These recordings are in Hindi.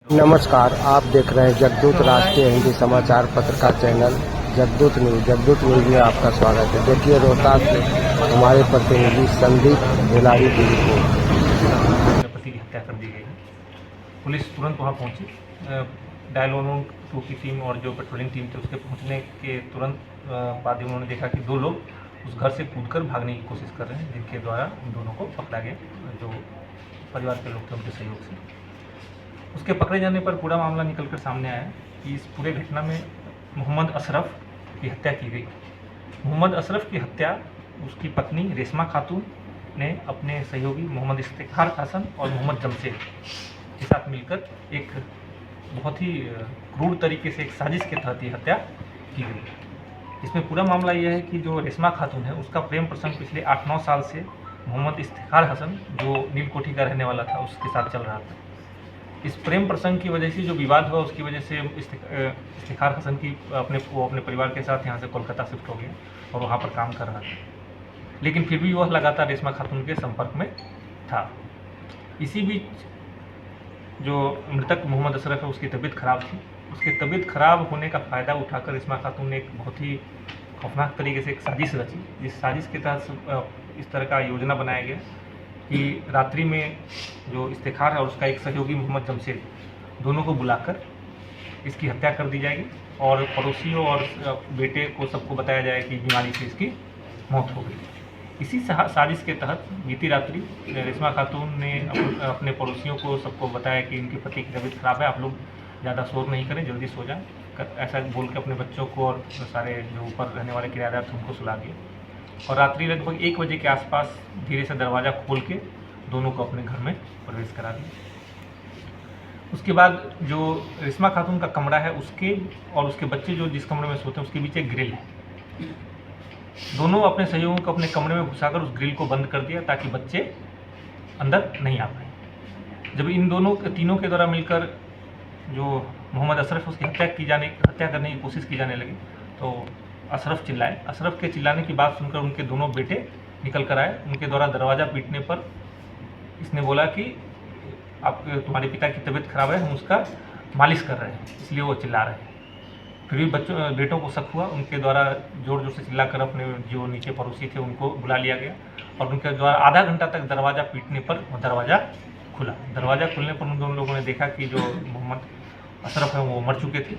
नमस्कार, आप देख रहे हैं जगदूत राष्ट्रीय हिंदी समाचार पत्र का चैनल जगदूत न्यूज में आपका स्वागत है। देखिए रोहतास से हमारे प्रतिनिधि संदीप बेलारी की रिपोर्ट। पति की हत्या कर दी गई है। पुलिस तुरंत वहां पहुंची। डायल 112 की टीम और जो पेट्रोलिंग टीम थी उसके पहुंचने के तुरंत बाद ही उन्होंने देखा कि दो लोग उस घर से कूदकर भागने की कोशिश कर रहे हैं, जिनके द्वारा उन दोनों को पकड़ा गया, जो परिवार के लोग थे उनके सहयोग से। उसके पकड़े जाने पर पूरा मामला निकलकर सामने आया कि इस पूरे घटना में मोहम्मद अशरफ की हत्या की गई। मोहम्मद अशरफ की हत्या उसकी पत्नी रेशमा खातून ने अपने सहयोगी मोहम्मद इफ्तिखार हसन और मोहम्मद जमशेद के साथ मिलकर एक बहुत ही क्रूर तरीके से एक साजिश के तहत ये हत्या की गई। इसमें पूरा मामला यह है कि जो रेशमा खातून है उसका प्रेम प्रसंग पिछले 8-9 साल से मोहम्मद इफ्तिखार हसन, जो नीलकोठी का रहने वाला था, उसके साथ चल रहा था। इस प्रेम प्रसंग की वजह से जो विवाद हुआ उसकी वजह से इफ्तिखार हसन की अपने परिवार के साथ यहाँ से कोलकाता शिफ्ट हो गया और वहाँ पर काम कर रहा था, लेकिन फिर भी वह लगातार रेशमा खातून के संपर्क में था। इसी बीच जो मृतक मोहम्मद अशरफ है उसकी तबीयत खराब थी। उसकी तबीयत खराब होने का फ़ायदा उठाकर रेशमा खातून ने एक बहुत ही खौफनाक तरीके से एक साजिश रची। जिस साजिश के तहत इस तरह का योजना बनाया गया कि रात्रि में जो इफ्तिखार है और उसका एक सहयोगी मोहम्मद जमशेद, दोनों को बुलाकर इसकी हत्या कर दी जाएगी और पड़ोसियों और बेटे को सबको बताया जाए कि बीमारी से इसकी मौत हो गई। इसी साजिश के तहत बीती रात्रि रेशमा खातून ने अपने पड़ोसियों को सबको बताया कि इनके पति की तबीयत खराब है, आप लोग ज़्यादा शोर नहीं करें, जल्दी सो जाएं। ऐसा बोल के अपने बच्चों को और सारे जो ऊपर रहने वाले किराएदार थे उनको सुला दिए और रात्रि लगभग 1 बजे के आसपास धीरे से दरवाज़ा खोल के दोनों को अपने घर में प्रवेश करा दिया। उसके बाद जो रेशमा खातून का कमरा है उसके और उसके बच्चे जो जिस कमरे में सोते हैं उसके बीच एक ग्रिल है। दोनों अपने सहयोगियों को अपने कमरे में घुसाकर उस ग्रिल को बंद कर दिया ताकि बच्चे अंदर नहीं आ पाए। जब इन तीनों के द्वारा मिलकर जो मोहम्मद अशरफ उसकी हत्या करने की कोशिश की जाने लगी तो अशरफ चिल्लाए। अशरफ के चिल्लाने की बात सुनकर उनके दोनों बेटे निकल कर आए। उनके द्वारा दरवाज़ा पीटने पर इसने बोला कि तुम्हारे पिता की तबीयत खराब है, हम उसका मालिश कर रहे हैं, इसलिए वो चिल्ला रहे हैं। फिर भी बेटों को शक हुआ। उनके द्वारा ज़ोर ज़ोर से चिल्लाकर अपने जो नीचे पड़ोसी थे उनको बुला लिया गया और उनके द्वारा आधा घंटा तक दरवाज़ा पीटने पर दरवाज़ा खुला। दरवाज़ा खुलने पर उन दोनों लोगों ने देखा कि जो मोहम्मद अशरफ है वो मर चुके थे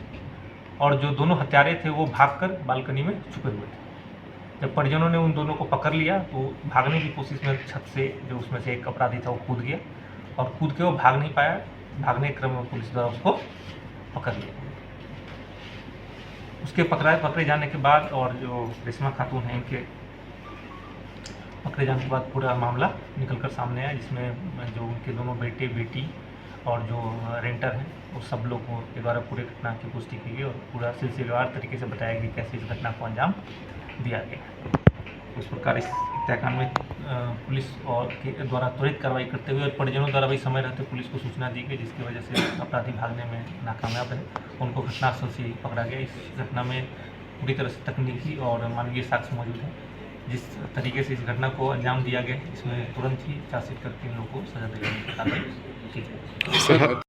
और जो दोनों हत्यारे थे वो भागकर बालकनी में छुपे हुए थे। जब परिजनों ने उन दोनों को पकड़ लिया तो भागने की कोशिश में छत से जो उसमें से एक अपराधी था वो कूद गया और कूद के वो भाग नहीं पाया। भागने के क्रम में पुलिस द्वारा उसको पकड़ लिया। उसके पकड़े जाने के बाद और जो रेशमा खातून है इनके पकड़े जाने के बाद पूरा मामला निकलकर सामने आया, जिसमें जो उनके दोनों बेटे बेटी और जो रेंटर हैं वो सब लोगों के द्वारा पूरे घटना की पुष्टि की गई और पूरा सिलसिलेवार तरीके से बताया गया कैसे इस घटना को अंजाम दिया गया। इस प्रकार इस हत्याकांड में पुलिस और के द्वारा त्वरित कार्रवाई करते हुए और परिजनों द्वारा भी समय रहते पुलिस को सूचना दी गई, जिसकी वजह से अपराधी भागने में नाकामयाब रहे। उनको घटनास्थल से पकड़ा गया। इस घटना में पूरी तरह से तकनीकी और मानवीय साक्ष्य मौजूद है। जिस तरीके से इस घटना को अंजाम दिया गया इसमें तुरंत ही चार्जशीट करके इन लोगों को सजा दिलाने की कार्रवाई की जाए।